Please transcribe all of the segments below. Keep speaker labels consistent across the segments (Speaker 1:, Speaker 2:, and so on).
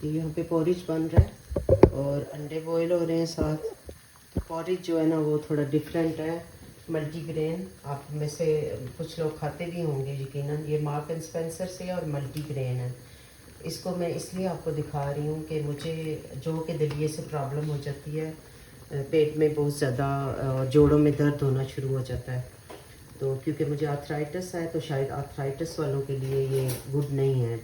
Speaker 1: यहाँ पे पॉरिज बन रहा है और अंडे बॉईल हो रहे हैं साथ। तो पॉरिज जो है ना वो थोड़ा डिफरेंट है, मल्टीग्रेन। आप में से कुछ लोग खाते भी होंगे यकीनन। ये मार्क एंड स्पेंसर से और मल्टीग्रेन है। इसको मैं इसलिए आपको दिखा रही हूँ कि मुझे जो कि दलिए से प्रॉब्लम हो जाती है, पेट में बहुत ज़्यादा जोड़ों में दर्द होना शुरू हो जाता है। तो क्योंकि मुझे आर्थराइटिस है तो शायद आर्थराइटिस वालों के लिए ये गुड नहीं है।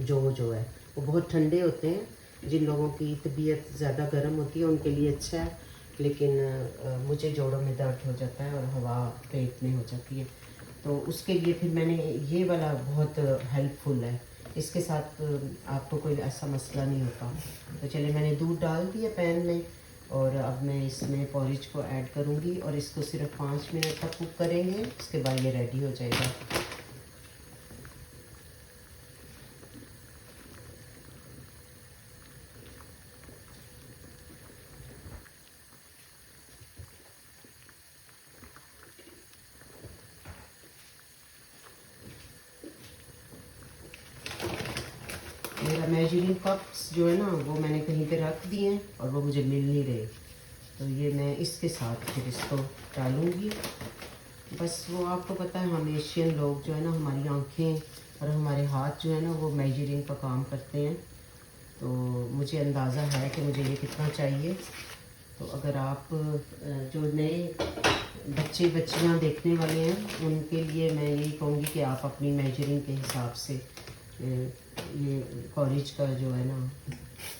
Speaker 1: जो है वो बहुत ठंडे होते हैं। जिन लोगों की तबीयत ज़्यादा गर्म होती है उनके लिए अच्छा है, लेकिन मुझे जोड़ों में दर्द हो जाता है और हवा पेट में हो जाती है। तो उसके लिए फिर मैंने ये वाला बहुत हेल्पफुल है। इसके साथ आपको कोई ऐसा मसला नहीं होता। तो चलिए मैंने दूध डाल दिया पैन में और अब मैं इसमें पॉरिज को ऐड करूँगी और इसको सिर्फ 5 मिनट तक कुक करेंगे। उसके बाद ये रेडी हो जाएगा। मेरा मेजरिंग कप्स जो है ना वो मैंने कहीं पे रख दिए हैं और वो मुझे मिल नहीं रहे। तो ये मैं इसके साथ फिर इसको डालूँगी। बस वो आपको पता है हम एशियन लोग जो है ना, हमारी आंखें और हमारे हाथ जो है ना वो मेजरिंग का काम करते हैं। तो मुझे अंदाज़ा है कि मुझे ये कितना चाहिए। तो अगर आप जो नए बच्चियां देखने वाले हैं उनके लिए मैं यही कहूँगी कि आप अपनी मेजरिंग के हिसाब से ये पॉरिज का जो है ना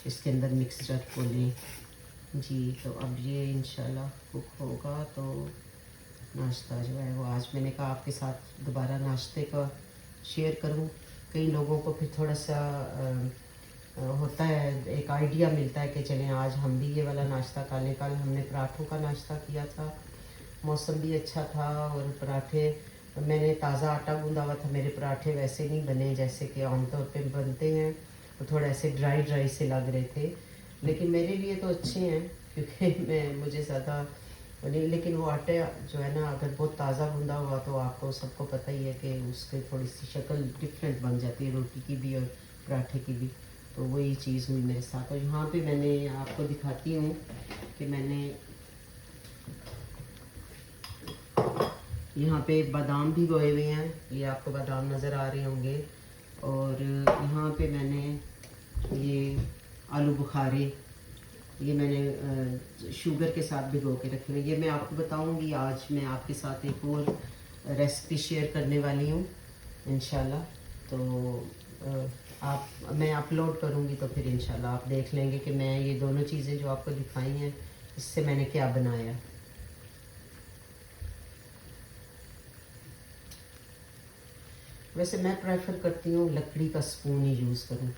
Speaker 1: इसके अंदर मिक्सचर को लें जी। तो अब ये इंशाल्लाह कुक होगा तो नाश्ता जो है वो आज मैंने कहा आपके साथ दोबारा नाश्ते का शेयर करूं। कई लोगों को फिर थोड़ा सा होता है, एक आइडिया मिलता है कि चलें आज हम भी ये वाला नाश्ता खा लें। कल हमने पराठों का नाश्ता किया था, मौसम भी अच्छा था और पराठे मैंने ताज़ा आटा गूंदा हुआ था। मेरे पराठे वैसे नहीं बने जैसे कि आमतौर पे बनते हैं, तो थोड़ा ऐसे ड्राई ड्राई से लग रहे थे। लेकिन मेरे लिए तो अच्छे हैं क्योंकि मुझे ज़्यादा नहीं। लेकिन वो आटे जो है ना अगर बहुत ताज़ा गूंदा हुआ तो आपको सबको पता ही है कि उसकी थोड़ी सी शक्ल डिफरेंट बन जाती है, रोटी की भी और पराठे की भी। तो वही चीज़ हुई मेरे साथ। और यहाँ पे मैंने आपको दिखाती हूँ कि मैंने यहाँ पे बादाम भी बोए हुए हैं। ये आपको बादाम नज़र आ रहे होंगे। और यहाँ पे मैंने ये आलू बुखारे, ये मैंने शुगर के साथ भिगो के रखे हुए। ये मैं आपको बताऊंगी। आज मैं आपके साथ एक और रेसिपी शेयर करने वाली हूँ इंशाल्लाह। तो मैं अपलोड करूँगी तो फिर इंशाल्लाह आप देख लेंगे कि मैं ये दोनों चीज़ें जो आपको दिखाई हैं इससे मैंने क्या बनाया। वैसे मैं प्रेफर करती हूँ लकड़ी का स्पून ही यूज़ करूँ।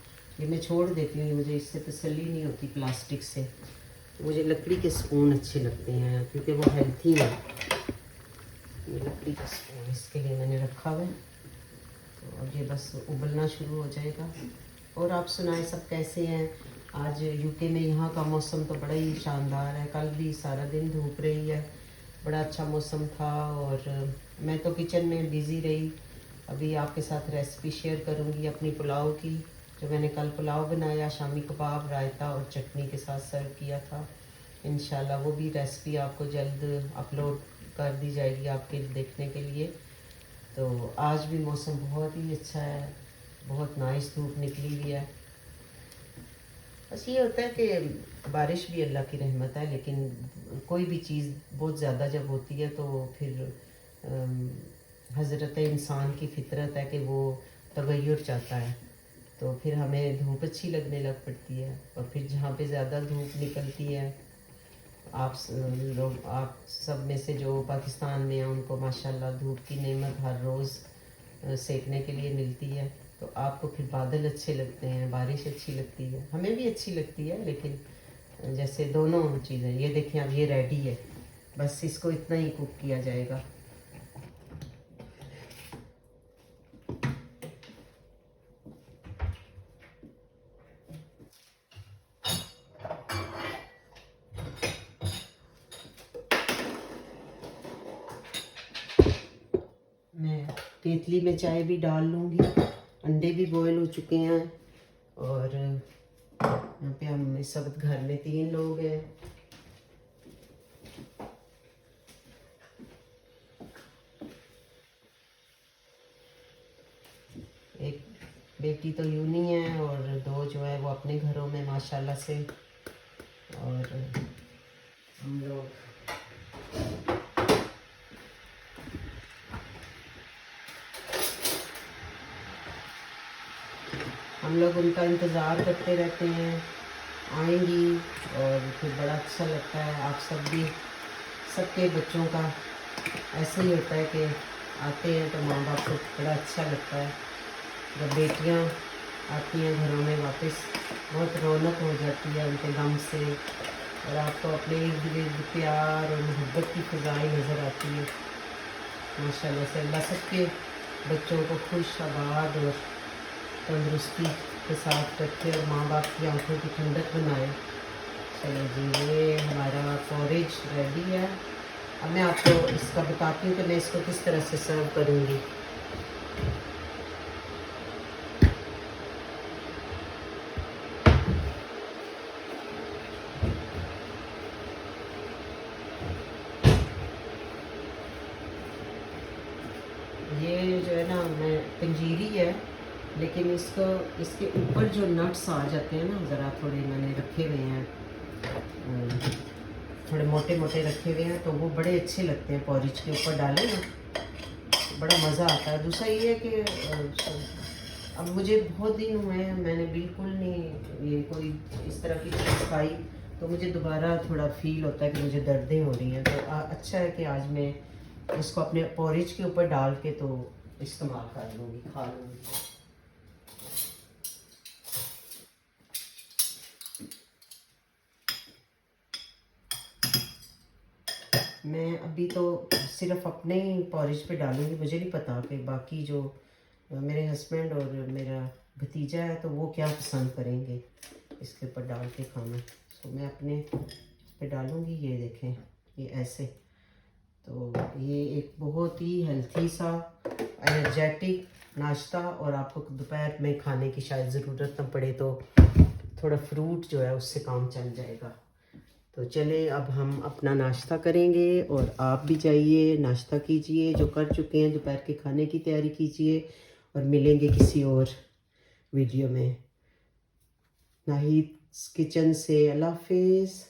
Speaker 1: ये मैं छोड़ देती हूँ, मुझे इससे तसल्ली नहीं होती प्लास्टिक से। मुझे लकड़ी के स्पून अच्छे लगते हैं क्योंकि वो हेल्थी है। ये लकड़ी का स्पून इसके लिए मैंने रखा हुआ है। तो अब ये बस उबलना शुरू हो जाएगा। और आप सुनाएं सब कैसे हैं? आज यूके में यहाँ का मौसम तो बड़ा ही शानदार है। कल भी सारा दिन धूप रही है, बड़ा अच्छा मौसम था। और मैं तो किचन में बिज़ी रही। अभी आपके साथ रेसिपी शेयर करूँगी अपनी पुलाव की, जो मैंने कल पुलाव बनाया, शामी कबाब, रायता और चटनी के साथ सर्व किया था। इंशाल्लाह वो भी रेसिपी आपको जल्द अपलोड कर दी जाएगी आपके देखने के लिए। तो आज भी मौसम बहुत ही अच्छा है, बहुत नाइस धूप निकली हुई है। बस ये होता है कि बारिश भी अल्लाह की रहमत है, लेकिन कोई भी चीज़ बहुत ज़्यादा जब होती है तो फिर हज़रत इंसान की फितरत है कि वो तगय्युर चाहता है। तो फिर हमें धूप अच्छी लगने लग पड़ती है। और फिर जहाँ पे ज़्यादा धूप निकलती है, आप सब में से जो पाकिस्तान में हैं उनको माशाल्लाह धूप की नेमत हर रोज़ सेकने के लिए मिलती है। तो आपको फिर बादल अच्छे लगते हैं, बारिश अच्छी लगती है, हमें भी अच्छी लगती है। लेकिन जैसे दोनों चीज़ें, ये देखें अब ये रेडी है, बस इसको इतना ही कुक किया जाएगा। मैं केतली में चाय भी डाल लूँगी। अंडे भी बॉयल हो चुके हैं और यहाँ पे हम इस वक्त घर में 3 लोग हैं। एक बेटी तो यूनी है और 2 जो है वो अपने घरों में माशाल्लाह से। और हम लोग उनका इंतज़ार करते रहते हैं, आएंगी। और फिर बड़ा अच्छा लगता है। आप सब भी, सबके बच्चों का ऐसे ही होता है कि आते हैं तो माँ बाप को बड़ा अच्छा लगता है। जब बेटियाँ आती हैं घरों में वापस, बहुत रौनक हो जाती है उनके दम से। और आपको अपने इर्द गिर्द प्यार और मोहब्बत की फ़िज़ाएँ नज़र आती है। माशाल्लाह से अल्लाह सबके बच्चों को खुश, आबाद और तंदुरुस्ती के साथ रखे और माँ बाप की आंखों की ठंडक बनाए। चलो जी, ये हमारा पॉरेज रेडी है। अब मैं आपको इसका बताती हूँ कि मैं इसको किस तरह से सर्व करूँगी। ये जो है ना, मैं पंजीरी है, लेकिन इसको इसके ऊपर जो नट्स आ जाते हैं ना, ज़रा थोड़े मैंने रखे हुए हैं, थोड़े मोटे मोटे रखे हुए हैं, तो वो बड़े अच्छे लगते हैं। पॉरिज के ऊपर डालें ना, बड़ा मज़ा आता है। दूसरा ये है कि अब मुझे बहुत दिन हुए हैं, मैंने बिल्कुल नहीं ये कोई इस तरह की चीज़ खाई, तो मुझे दोबारा थोड़ा फील होता है कि मुझे दर्दें हो रही हैं। तो अच्छा है कि आज मैं इसको अपने पॉरेज के ऊपर डाल के तो इस्तेमाल कर लूँगी, खा लूँगी। मैं अभी तो सिर्फ अपने ही पॉरेज पे डालूँगी। मुझे नहीं पता कि बाकी जो मेरे हस्बैंड और मेरा भतीजा है तो वो क्या पसंद करेंगे इसके ऊपर डाल के खाना। तो मैं अपने पे डालूँगी। ये देखें, ये ऐसे। तो ये एक बहुत ही हेल्थी सा एनर्जेटिक नाश्ता, और आपको दोपहर में खाने की शायद ज़रूरत ना पड़े तो थोड़ा फ्रूट जो है उससे काम चल जाएगा। तो चले अब हम अपना नाश्ता करेंगे और आप भी जाइए नाश्ता कीजिए। जो कर चुके हैं दोपहर के खाने की तैयारी कीजिए, और मिलेंगे किसी और वीडियो में। नाहिद किचन से अल्लाह हाफिज़।